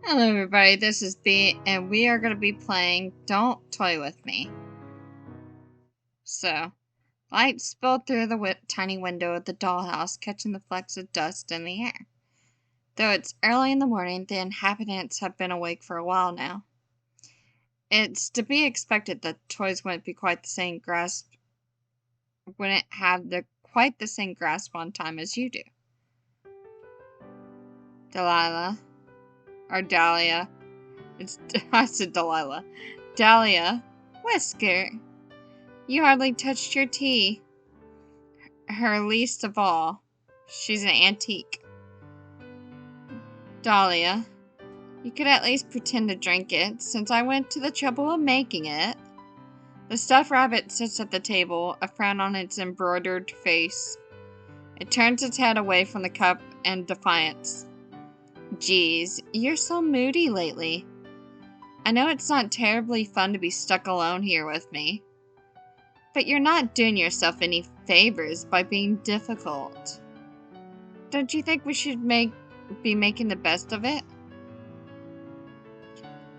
Hello everybody, this is B, and we are going to be playing Don't Toy With Me. So, light spilled through the tiny window of the dollhouse, catching the flecks of dust in the air. Though it's early in the morning, the inhabitants have been awake for a while now. It's to be expected that toys wouldn't have quite the same grasp on time as you do. Dahlia. I said Delilah. Dahlia. Whisker. You hardly touched your tea. Her least of all. She's an antique. Dahlia. You could at least pretend to drink it, since I went to the trouble of making it. The stuffed rabbit sits at the table, a frown on its embroidered face. It turns its head away from the cup in defiance. Geez, you're so moody lately. I know it's not terribly fun to be stuck alone here with me, but you're not doing yourself any favors by being difficult. Don't you think we should be making the best of it?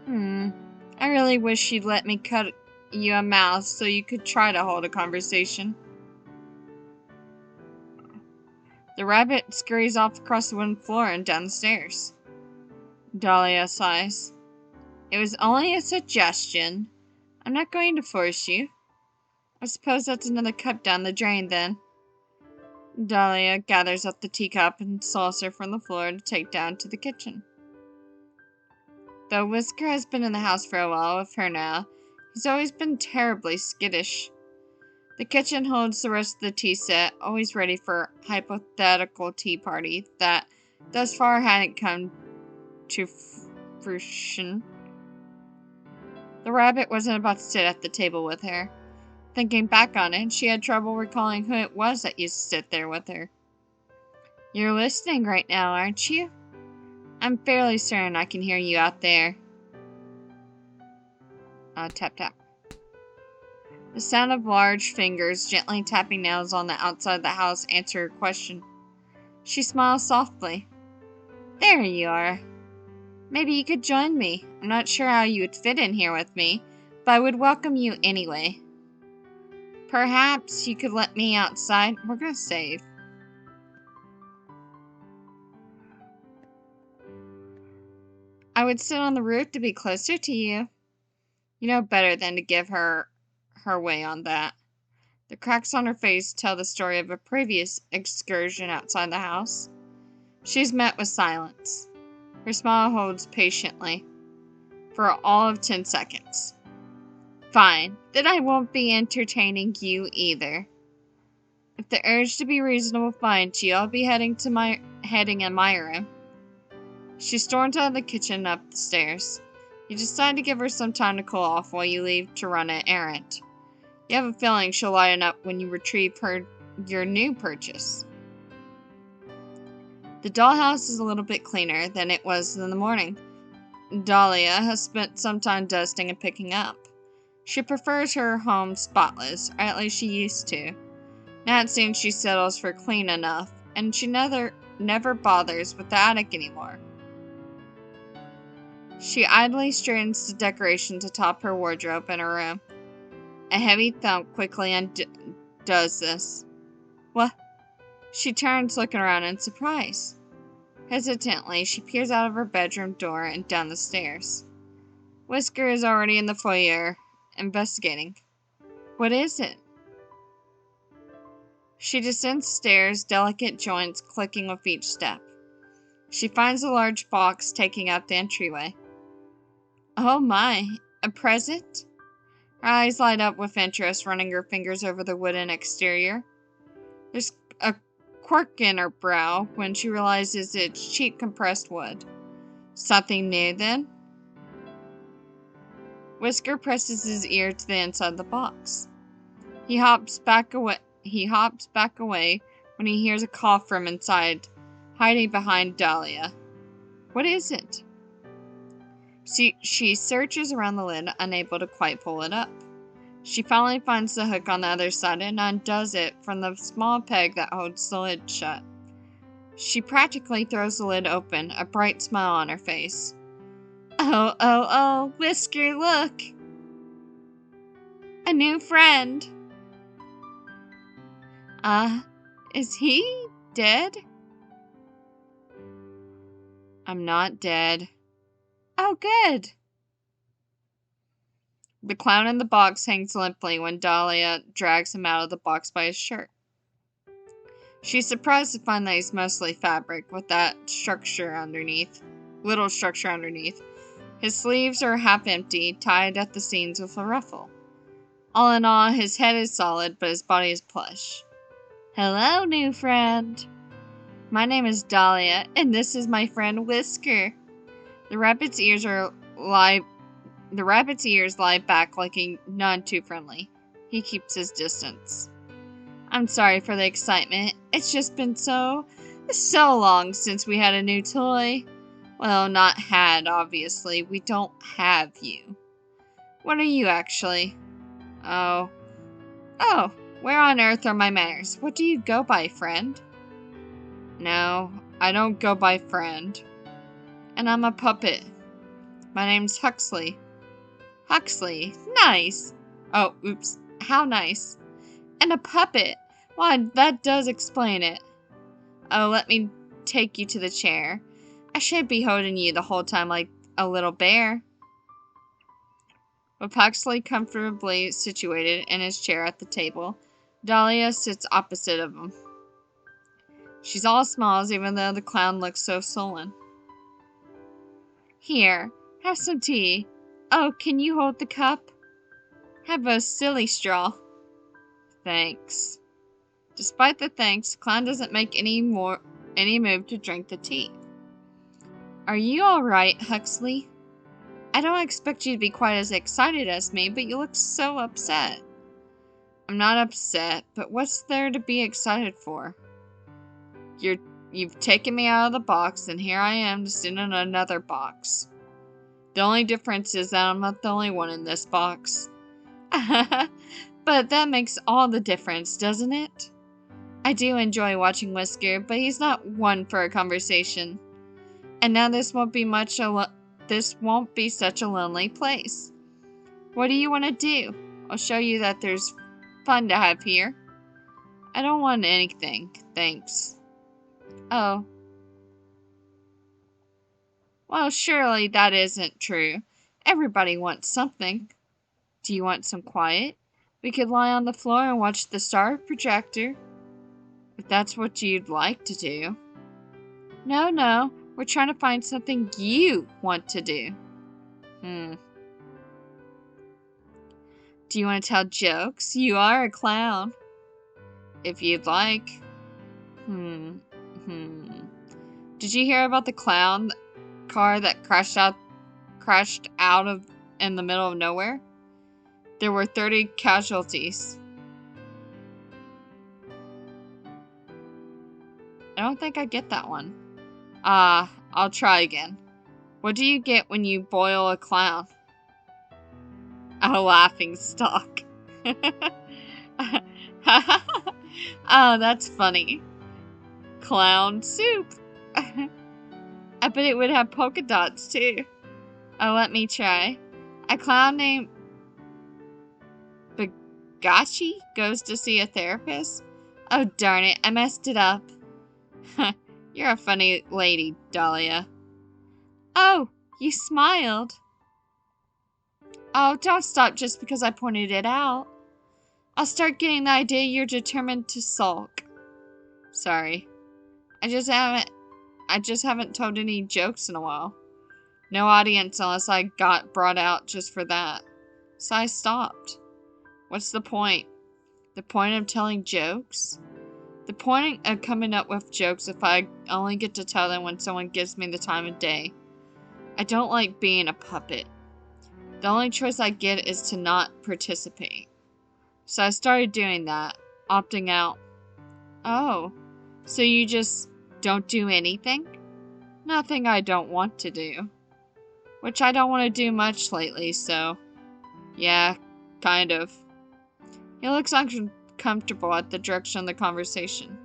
I really wish you'd let me cut you a mouth so you could try to hold a conversation. The rabbit scurries off across the wooden floor and down the stairs. Dahlia sighs. It was only a suggestion. I'm not going to force you. I suppose that's another cup down the drain, then. Dahlia gathers up the teacup and saucer from the floor to take down to the kitchen. Though Whisker has been in the house for a while with her now, he's always been terribly skittish. The kitchen holds the rest of the tea set, always ready for a hypothetical tea party that thus far hadn't come to fruition. The rabbit wasn't about to sit at the table with her. Thinking back on it, she had trouble recalling who it was that used to sit there with her. You're listening right now, aren't you? I'm fairly certain I can hear you out there. Tap tap. The sound of large fingers gently tapping nails on the outside of the house answered her question. She smiled softly. There you are. Maybe you could join me. I'm not sure how you would fit in here with me, but I would welcome you anyway. Perhaps you could let me outside. We're gonna save. I would sit on the roof to be closer to you. You know better than to give her way on that. The cracks on her face tell the story of a previous excursion outside the house. She's met with silence. Her smile holds patiently for all of 10 seconds. Fine, then I won't be entertaining you either. If the urge to be reasonable finds you, I'll be heading in my room. She storms out of the kitchen and up the stairs. You decide to give her some time to cool off while you leave to run an errand. You have a feeling she'll lighten up when you retrieve your new purchase. The dollhouse is a little bit cleaner than it was in the morning. Dahlia has spent some time dusting and picking up. She prefers her home spotless, or at least she used to. Now it seems she settles for clean enough, and she never bothers with the attic anymore. She idly straightens the decorations atop her wardrobe in her room. A heavy thump quickly undoes this. What? She turns, looking around in surprise. Hesitantly, she peers out of her bedroom door and down the stairs. Whisker is already in the foyer, investigating. What is it? She descends stairs, delicate joints clicking with each step. She finds a large box taking up the entryway. Oh my, a present? Her eyes light up with interest, running her fingers over the wooden exterior. There's a quirk in her brow when she realizes it's cheap compressed wood. Something new, then? Whisker presses his ear to the inside of the box. He hops back away when he hears a cough from inside, hiding behind Dahlia. What is it? She searches around the lid, unable to quite pull it up. She finally finds the hook on the other side and undoes it from the small peg that holds the lid shut. She practically throws the lid open, a bright smile on her face. Oh, Whisker, look! A new friend! Is he dead? I'm not dead. Oh, good! The clown in the box hangs limply when Dahlia drags him out of the box by his shirt. She's surprised to find that he's mostly fabric, with that little structure underneath. His sleeves are half empty, tied at the seams with a ruffle. All in all, his head is solid, but his body is plush. Hello, new friend. My name is Dahlia, and this is my friend Whisker. The rabbit's ears lie back, looking none too friendly. He keeps his distance. I'm sorry for the excitement. It's just been so long since we had a new toy. Well, not had, obviously. We don't have you. What are you, actually? Oh, where on earth are my manners? What do you go by, friend? No, I don't go by friend. And I'm a puppet. My name's Huxley. Huxley, nice. Oh, oops, how nice. And a puppet. Why, that does explain it. Oh, let me take you to the chair. I should be holding you the whole time like a little bear. With Huxley comfortably situated in his chair at the table, Dahlia sits opposite of him. She's all smiles even though the clown looks so sullen. Here, have some tea. Oh, can you hold the cup? Have a silly straw. Thanks. Despite the thanks, Clown doesn't make any move to drink the tea. Are you alright, Huxley? I don't expect you to be quite as excited as me, but you look so upset. I'm not upset, but what's there to be excited for? You've taken me out of the box, and here I am to sit in another box. The only difference is that I'm not the only one in this box. But that makes all the difference, doesn't it? I do enjoy watching Whisker, but he's not one for a conversation. And now this won't be such a lonely place. What do you want to do? I'll show you that there's fun to have here. I don't want anything, thanks. Oh. Well, surely that isn't true. Everybody wants something. Do you want some quiet? We could lie on the floor and watch the star projector. If that's what you'd like to do. No. We're trying to find something you want to do. Do you want to tell jokes? You are a clown. If you'd like. Did you hear about the clown car that crashed out in the middle of nowhere? There were 30 casualties. I don't think I get that one. I'll try again. What do you get when you boil a clown? A laughing stock. Oh, that's funny. Clown soup. I bet it would have polka dots too. Oh, let me try. A clown named Bagashi goes to see a therapist? Oh, darn it, I messed it up. You're a funny lady, Dahlia. Oh, you smiled. Oh, don't stop just because I pointed it out. I'll start getting the idea you're determined to sulk. Sorry. I just haven't told any jokes in a while. No audience unless I got brought out just for that. So I stopped. What's the point? The point of telling jokes? The point of coming up with jokes if I only get to tell them when someone gives me the time of day. I don't like being a puppet. The only choice I get is to not participate. So I started doing that, opting out. Oh, so you just don't do anything? Nothing I don't want to do. Which I don't want to do much lately, so... yeah, kind of. He looks uncomfortable at the direction of the conversation.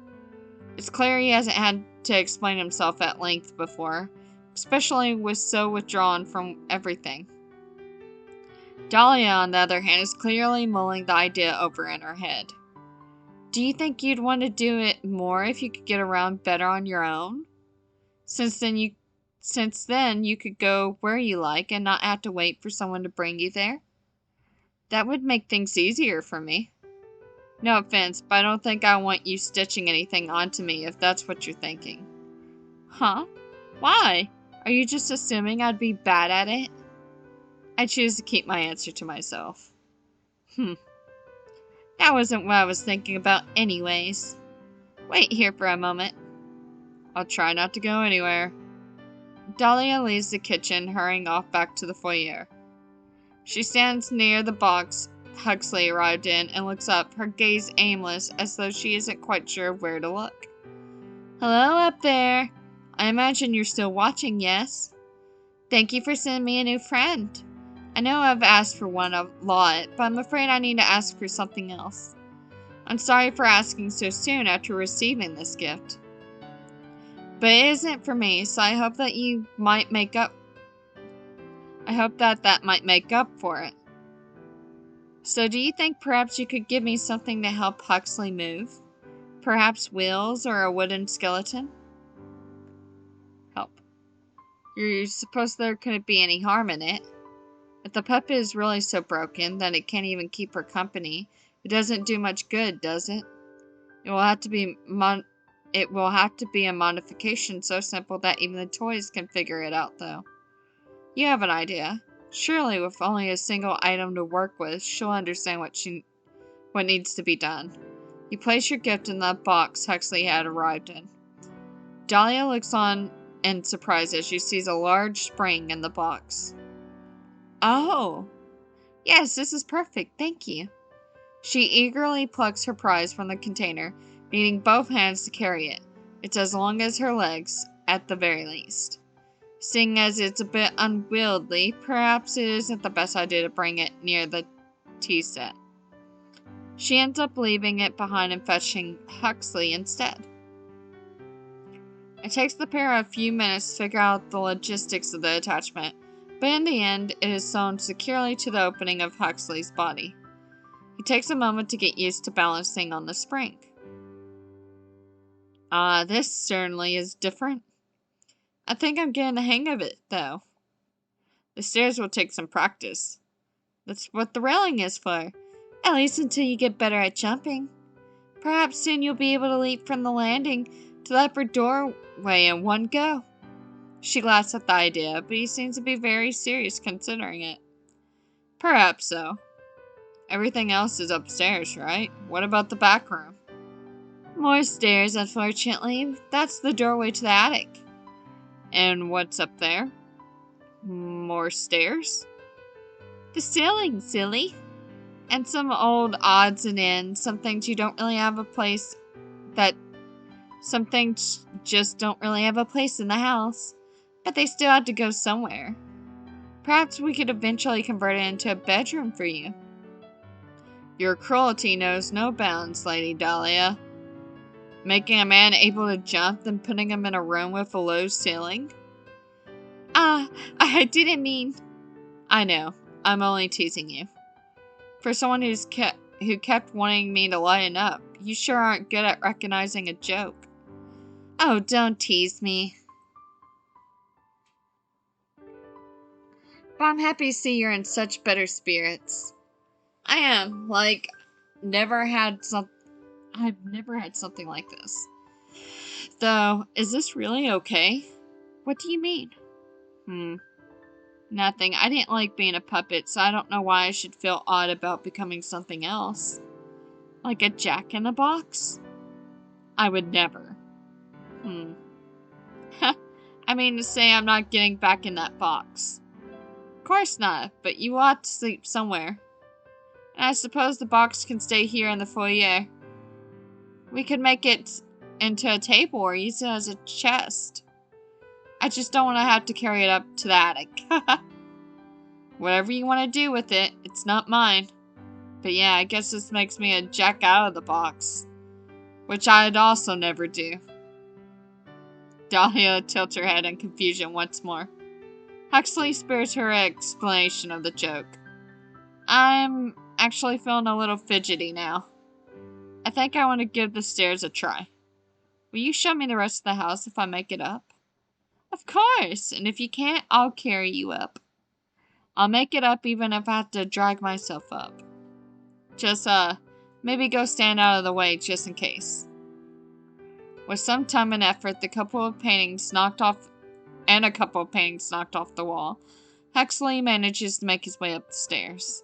It's clear he hasn't had to explain himself at length before, especially with so withdrawn from everything. Dahlia, on the other hand, is clearly mulling the idea over in her head. Do you think you'd want to do it more if you could get around better on your own? Since then you could go where you like and not have to wait for someone to bring you there? That would make things easier for me. No offense, but I don't think I want you stitching anything onto me if that's what you're thinking. Huh? Why? Are you just assuming I'd be bad at it? I choose to keep my answer to myself. That wasn't what I was thinking about anyways. Wait here for a moment. I'll try not to go anywhere. Dahlia leaves the kitchen, hurrying off back to the foyer. She stands near the box Huxley arrived in and looks up, her gaze aimless, as though she isn't quite sure where to look. Hello up there. I imagine you're still watching, yes? Thank you for sending me a new friend. I know I've asked for one a lot, but I'm afraid I need to ask for something else. I'm sorry for asking so soon after receiving this gift. But it isn't for me, so I hope that might make up for it. So do you think perhaps you could give me something to help Huxley move? Perhaps wheels or a wooden skeleton? Help. You suppose there couldn't be any harm in it? If the puppet is really so broken that it can't even keep her company, it doesn't do much good, does it? It will have to be a modification so simple that even the toys can figure it out, though. You have an idea. Surely, with only a single item to work with, she'll understand what needs to be done. You place your gift in the box Huxley had arrived in. Dahlia looks on in surprise as she sees a large spring in the box. Oh! Yes, this is perfect, thank you. She eagerly plucks her prize from the container, needing both hands to carry it. It's as long as her legs, at the very least. Seeing as it's a bit unwieldy, perhaps it isn't the best idea to bring it near the tea set. She ends up leaving it behind and fetching Huxley instead. It takes the pair a few minutes to figure out the logistics of the attachment, but in the end, it is sewn securely to the opening of Huxley's body. He takes a moment to get used to balancing on the spring. This certainly is different. I think I'm getting the hang of it, though. The stairs will take some practice. That's what the railing is for. At least until you get better at jumping. Perhaps soon you'll be able to leap from the landing to the upper doorway in one go. She laughs at the idea, but he seems to be very serious considering it. Perhaps so. Everything else is upstairs, right? What about the back room? More stairs, unfortunately. That's the doorway to the attic. And what's up there? More stairs? The ceiling, silly. And some old odds and ends, some things you don't really have a place some things just don't really have a place in the house, but they still have to go somewhere. Perhaps we could eventually convert it into a bedroom for you. Your cruelty knows no bounds, Lady Dahlia. Making a man able to jump, then putting him in a room with a low ceiling? I didn't mean... I know, I'm only teasing you. For someone who kept wanting me to lighten up, you sure aren't good at recognizing a joke. Oh, don't tease me. But I'm happy to see you're in such better spirits. I am, I've never had something like this. Though, is this really okay? What do you mean? Nothing. I didn't like being a puppet, so I don't know why I should feel odd about becoming something else. Like a jack-in-the-box? I would never. I mean to say I'm not getting back in that box. Of course not, but you ought to sleep somewhere. And I suppose the box can stay here in the foyer. We could make it into a table or use it as a chest. I just don't want to have to carry it up to the attic. Whatever you want to do with it, it's not mine. But yeah, I guess this makes me a jack out of the box. Which I'd also never do. Dahlia tilts her head in confusion once more. Huxley spares her explanation of the joke. I'm actually feeling a little fidgety now. I think I want to give the stairs a try. Will you show me the rest of the house if I make it up? Of course, and if you can't, I'll carry you up. I'll make it up even if I have to drag myself up. Just, maybe go stand out of the way just in case. With some time and effort, a couple of paintings knocked off the wall, Huxley manages to make his way up the stairs.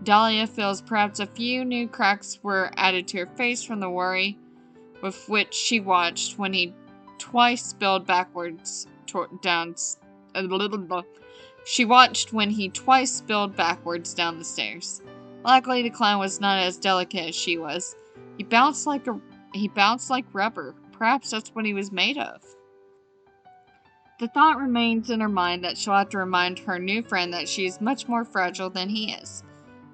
Dahlia feels perhaps a few new cracks were added to her face from the worry with which she watched when he twice spilled backwards down the stairs. Luckily, the clown was not as delicate as she was. He bounced like rubber. Perhaps that's what he was made of. The thought remains in her mind that she'll have to remind her new friend that she is much more fragile than he is.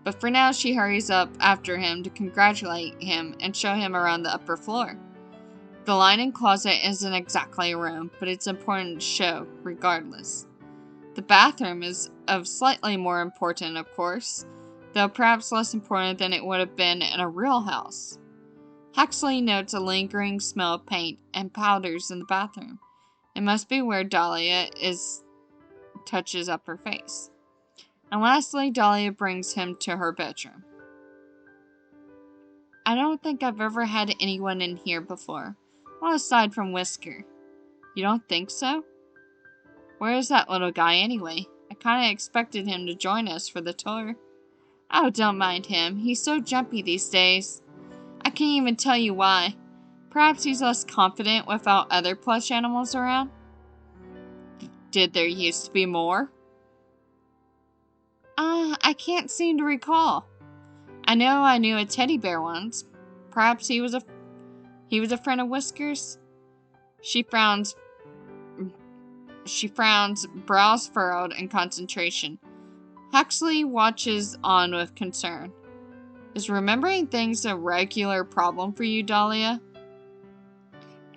But for now, she hurries up after him to congratulate him and show him around the upper floor. The linen closet isn't exactly a room, but it's important to show, regardless. The bathroom is of slightly more important, of course, though perhaps less important than it would have been in a real house. Huxley notes a lingering smell of paint and powders in the bathroom. It must be where Dahlia touches up her face. And lastly, Dahlia brings him to her bedroom. I don't think I've ever had anyone in here before. Well, aside from Whisker. You don't think so? Where is that little guy anyway? I kinda expected him to join us for the tour. Oh, don't mind him. He's so jumpy these days. I can't even tell you why. Perhaps he's less confident without other plush animals around? Did there used to be more? I can't seem to recall. I know I knew a teddy bear once. Perhaps he was a friend of Whisker's? She frowns, brows furrowed in concentration. Huxley watches on with concern. Is remembering things a regular problem for you, Dahlia?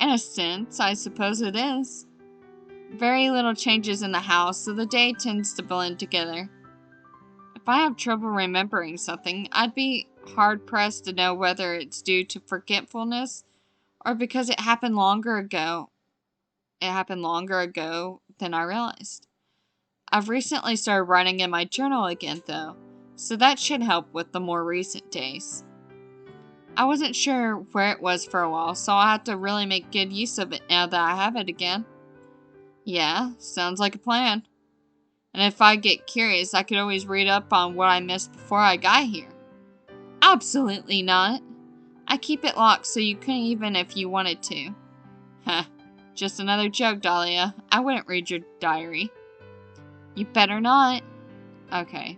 In a sense, I suppose it is. Very little changes in the house, so the day tends to blend together. If I have trouble remembering something, I'd be hard-pressed to know whether it's due to forgetfulness or because it happened longer ago. It happened longer ago than I realized. I've recently started writing in my journal again, though, so that should help with the more recent days. I wasn't sure where it was for a while, so I'll have to really make good use of it now that I have it again. Yeah, sounds like a plan. And if I get curious, I could always read up on what I missed before I got here. Absolutely not. I keep it locked so you couldn't even if you wanted to. Huh. Just another joke, Dahlia. I wouldn't read your diary. You better not. Okay.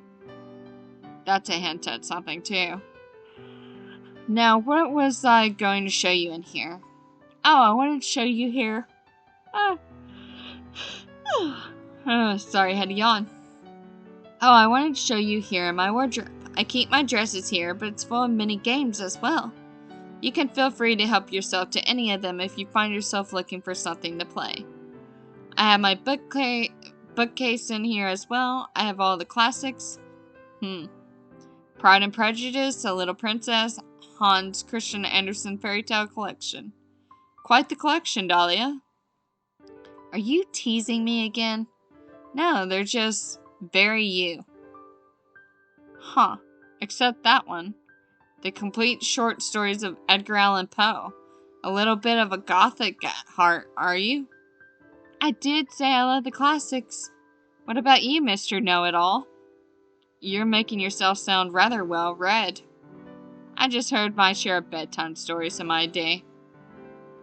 That's a hint at something, too. Now, what was I going to show you in here? Oh, I wanted to show you here. Sorry, I had to yawn. Oh, I wanted to show you here in my wardrobe. I keep my dresses here, but it's full of mini games as well. You can feel free to help yourself to any of them if you find yourself looking for something to play. I have my bookcase in here as well. I have all the classics. Pride and Prejudice, A Little Princess, Hans Christian Andersen fairy tale collection. Quite the collection, Dahlia. Are you teasing me again? No, they're just very you. Huh. Except that one. The complete short stories of Edgar Allan Poe. A little bit of a gothic at heart, are you? I did say I love the classics. What about you, Mr. Know-It-All? You're making yourself sound rather well read. I just heard my share of bedtime stories in my day.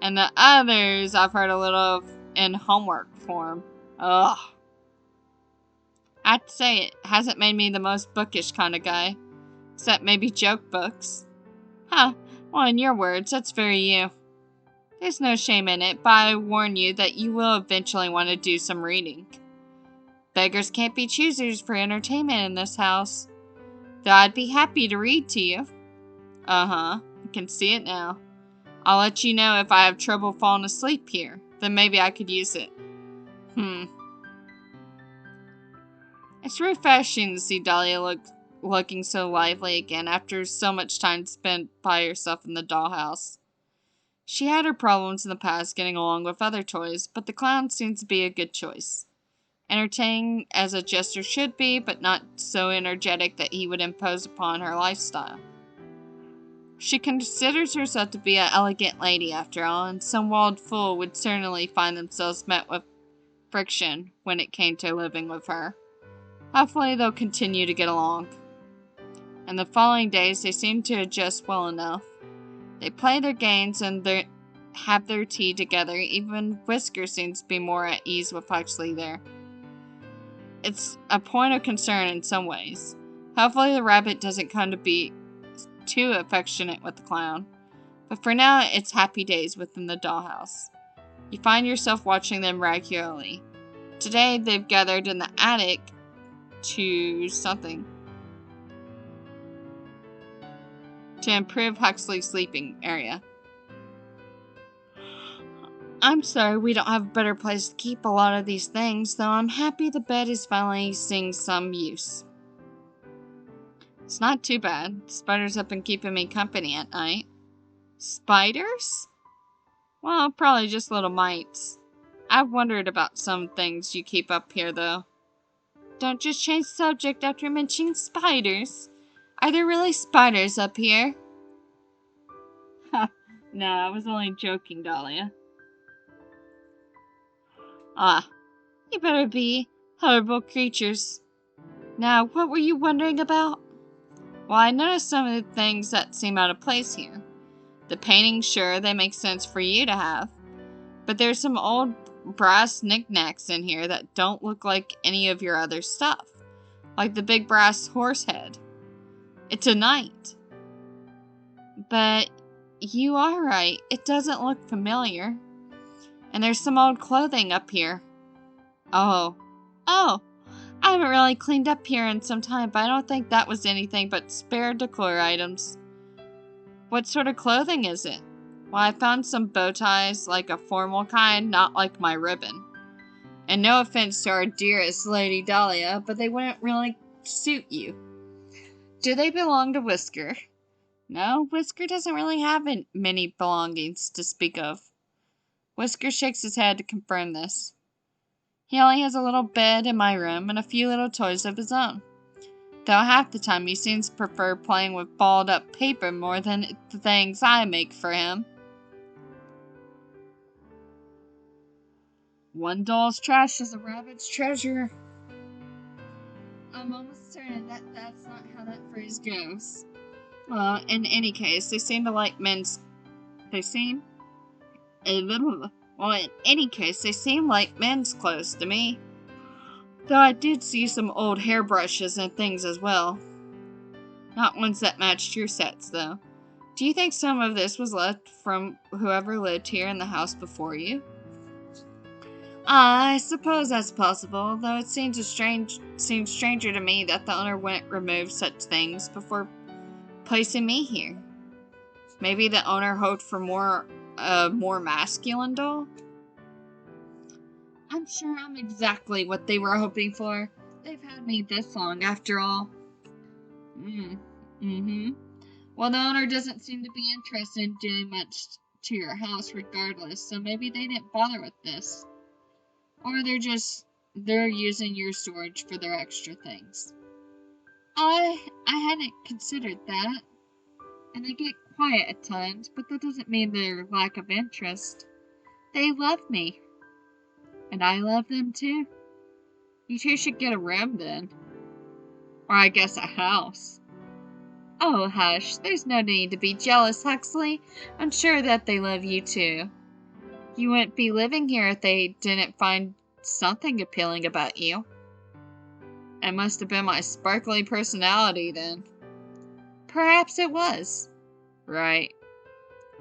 And the others I've heard a little of in homework form. Ugh. I have to say, it hasn't made me the most bookish kind of guy. Except maybe joke books. Huh, well, in your words, that's very you. There's no shame in it, but I warn you that you will eventually want to do some reading. Beggars can't be choosers for entertainment in this house. Though I'd be happy to read to you. I can see it now. I'll let you know if I have trouble falling asleep here. then maybe I could use it. It's refreshing to see Dahlia looking so lively again after so much time spent by herself in the dollhouse. She had her problems in the past getting along with other toys, but the clown seems to be a good choice. Entertaining as a jester should be, but not so energetic that he would impose upon her lifestyle. She considers herself to be an elegant lady after all, and some wild fool would certainly find themselves met with friction when it came to living with her. Hopefully they'll continue to get along. In the following days, they seem to adjust well enough. They play their games and have their tea together. Even Whisker seems to be more at ease with Huxley there. It's a point of concern in some ways. Hopefully the rabbit doesn't come to be too affectionate with the clown. But for now, it's happy days within the dollhouse. You find yourself watching them regularly. Today, they've gathered in the attic to improve Huxley's sleeping area. I'm sorry we don't have a better place to keep a lot of these things, though I'm happy the bed is finally seeing some use. It's not too bad. Spiders have been keeping me company at night. Spiders? Well, probably just little mites. I've wondered about some things you keep up here, though. Don't just change the subject after mentioning spiders. Are there really spiders up here? No, I was only joking, Dahlia. You better be. Horrible creatures. Now, what were you wondering about? Well, I noticed some of the things that seem out of place here. The paintings, sure, they make sense for you to have. But there's some old brass knickknacks in here that don't look like any of your other stuff. Like the big brass horse head. It's a knight. But you are right. It doesn't look familiar. And there's some old clothing up here. Oh. I haven't really cleaned up here in some time, but I don't think that was anything but spare decor items. What sort of clothing is it? Well, I found some bow ties, like a formal kind, not like my ribbon. And no offense to our dearest Lady Dahlia, but they wouldn't really suit you. Do they belong to Whisker? No, Whisker doesn't really have many belongings to speak of. Whisker shakes his head to confirm this. He only has a little bed in my room and a few little toys of his own. Though half the time he seems to prefer playing with balled up paper more than the things I make for him. One doll's trash is a rabbit's treasure. I'm almost certain that that's not how that phrase goes. Well, in any case, they seem like men's clothes to me. Though I did see some old hairbrushes and things as well. Not ones that matched your sets, though. Do you think some of this was left from whoever lived here in the house before you? I suppose that's possible, though it seems stranger to me that the owner wouldn't remove such things before placing me here. Maybe the owner hoped for more masculine doll? I'm sure I'm exactly what they were hoping for. They've had me this long, after all. Well, the owner doesn't seem to be interested in doing much to your house regardless, so maybe they didn't bother with this. Or they're using your storage for their extra things. I hadn't considered that. And they get quiet at times, but that doesn't mean their lack of interest. They love me. And I love them too. You two should get a room then. Or I guess a house. Oh, hush. There's no need to be jealous, Huxley. I'm sure that they love you too. You wouldn't be living here if they didn't find something appealing about you. It must have been my sparkly personality then. Perhaps it was. Right.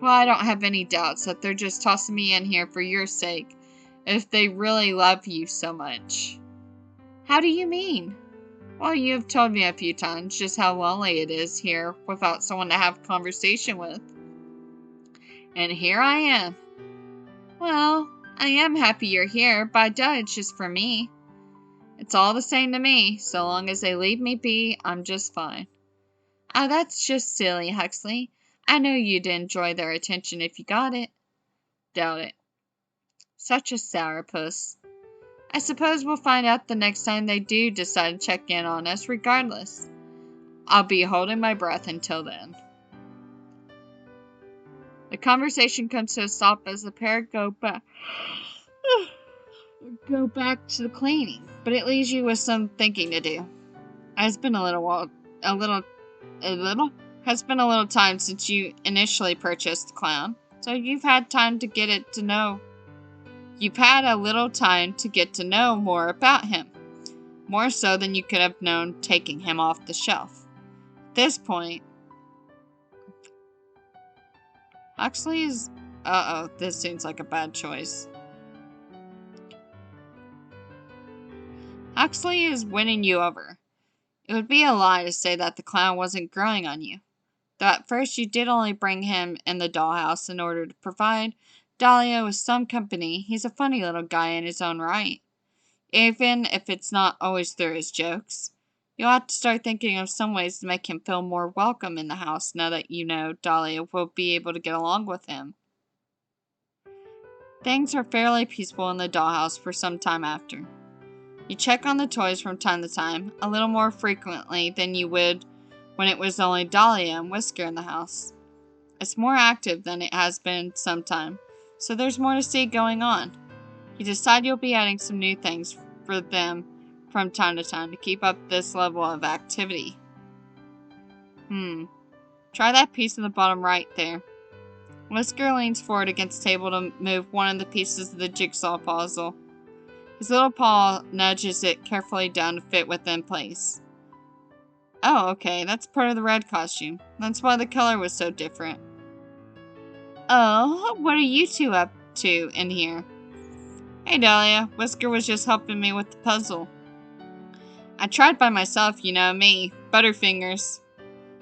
Well, I don't have any doubts that they're just tossing me in here for your sake, if they really love you so much. How do you mean? Well, you have told me a few times just how lonely it is here without someone to have a conversation with. And here I am. Well, I am happy you're here, but I doubt it's just for me. It's all the same to me. So long as they leave me be, I'm just fine. Oh, that's just silly, Huxley. I know you'd enjoy their attention if you got it. Doubt it. Such a sourpuss. I suppose we'll find out the next time they do decide to check in on us regardless. I'll be holding my breath until then. The conversation comes to a stop as the pair go back to the cleaning, but it leaves you with some thinking to do. It's been a little time since you initially purchased the clown, so you've had a little time to get to know more about him, more so than you could have known taking him off the shelf. At this point, this seems like a bad choice. Huxley is winning you over. It would be a lie to say that the clown wasn't growing on you. Though at first you did only bring him in the dollhouse in order to provide Dahlia with some company, he's a funny little guy in his own right. Even if it's not always through his jokes. You'll have to start thinking of some ways to make him feel more welcome in the house now that you know Dahlia will be able to get along with him. Things are fairly peaceful in the dollhouse for some time after. You check on the toys from time to time, a little more frequently than you would when it was only Dahlia and Whisker in the house. It's more active than it has been some time, so there's more to see going on. You decide you'll be adding some new things for them from time to time to keep up this level of activity. Try that piece in the bottom right there. Whisker leans forward against the table to move one of the pieces of the jigsaw puzzle. His little paw nudges it carefully down to fit within place. Oh, okay, that's part of the red costume. That's why the color was so different. Oh, what are you two up to in here? Hey, Dahlia. Whisker was just helping me with the puzzle. I tried by myself, you know me. Butterfingers.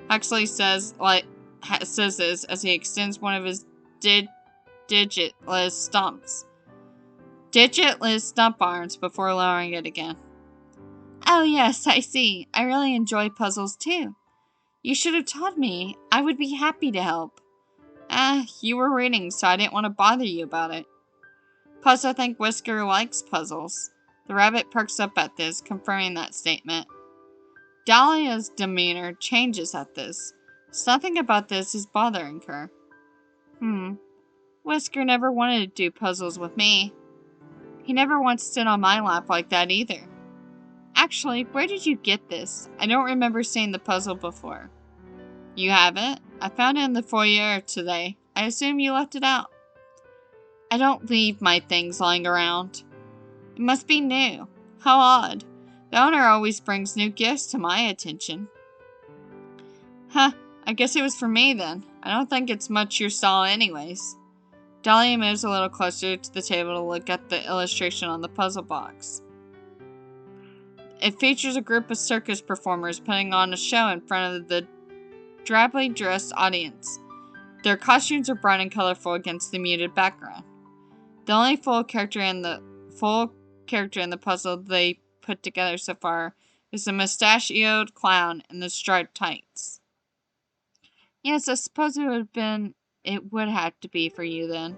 Huxley says this as he extends one of his digitless stump arms before lowering it again. Oh yes, I see. I really enjoy puzzles too. You should have taught me. I would be happy to help. You were reading, so I didn't want to bother you about it. Plus, I think Whisker likes puzzles. The rabbit perks up at this, confirming that statement. Dahlia's demeanor changes at this. Something about this is bothering her. Whisker never wanted to do puzzles with me. He never once stood on my lap like that either. Actually, where did you get this? I don't remember seeing the puzzle before. You haven't? I found it in the foyer today. I assume you left it out. I don't leave my things lying around. It must be new. How odd. The owner always brings new gifts to my attention. I guess it was for me then. I don't think it's much your style anyways. Dahlia moves a little closer to the table to look at the illustration on the puzzle box. It features a group of circus performers putting on a show in front of the drably dressed audience. Their costumes are bright and colorful against the muted background. The only full character in the puzzle they put together so far is the mustachioed clown in the striped tights. Yes, I suppose it would have to be for you then.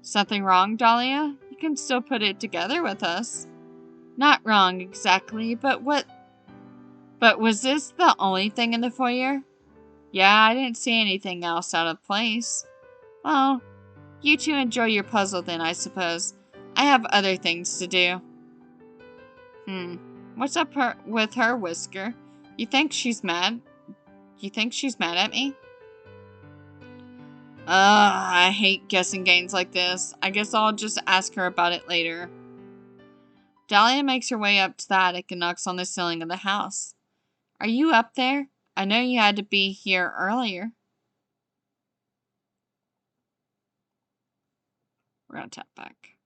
Something wrong, Dahlia? You can still put it together with us. Not wrong exactly, but was this the only thing in the foyer? Yeah, I didn't see anything else out of place. Well, you two enjoy your puzzle then, I suppose. I have other things to do. What's up with her, Whisker? You think she's mad at me? I hate guessing games like this. I guess I'll just ask her about it later. Dahlia makes her way up to the attic and knocks on the ceiling of the house. Are you up there? I know you had to be here earlier. We're gonna tap back.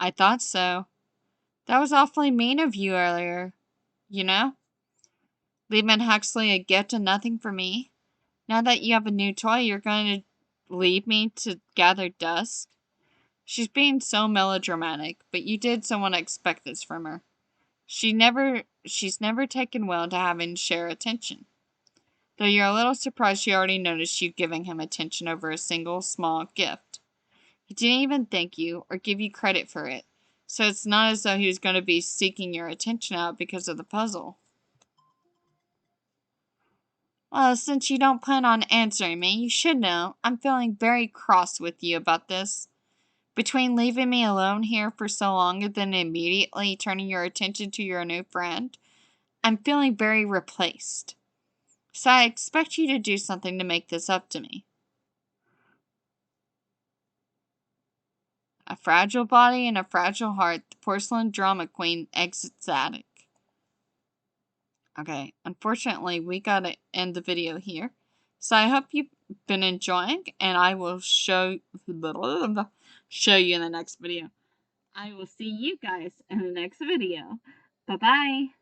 I thought so. That was awfully mean of you earlier. You know? Leaving Huxley a gift and nothing for me. Now that you have a new toy, you're going to leave me to gather dust? She's being so melodramatic, but you did somewhat expect this from her. She's never taken well to having share attention. Though you're a little surprised she already noticed you giving him attention over a single small gift. He didn't even thank you or give you credit for it, so it's not as though he was going to be seeking your attention out because of the puzzle. Well, since you don't plan on answering me, you should know I'm feeling very cross with you about this. Between leaving me alone here for so long and then immediately turning your attention to your new friend, I'm feeling very replaced. So I expect you to do something to make this up to me. A fragile body and a fragile heart, the porcelain drama queen exits attic. Okay, unfortunately, we gotta end the video here. So I hope you've been enjoying, and I will show you in the next video. I will see you guys in the next video. Bye-bye.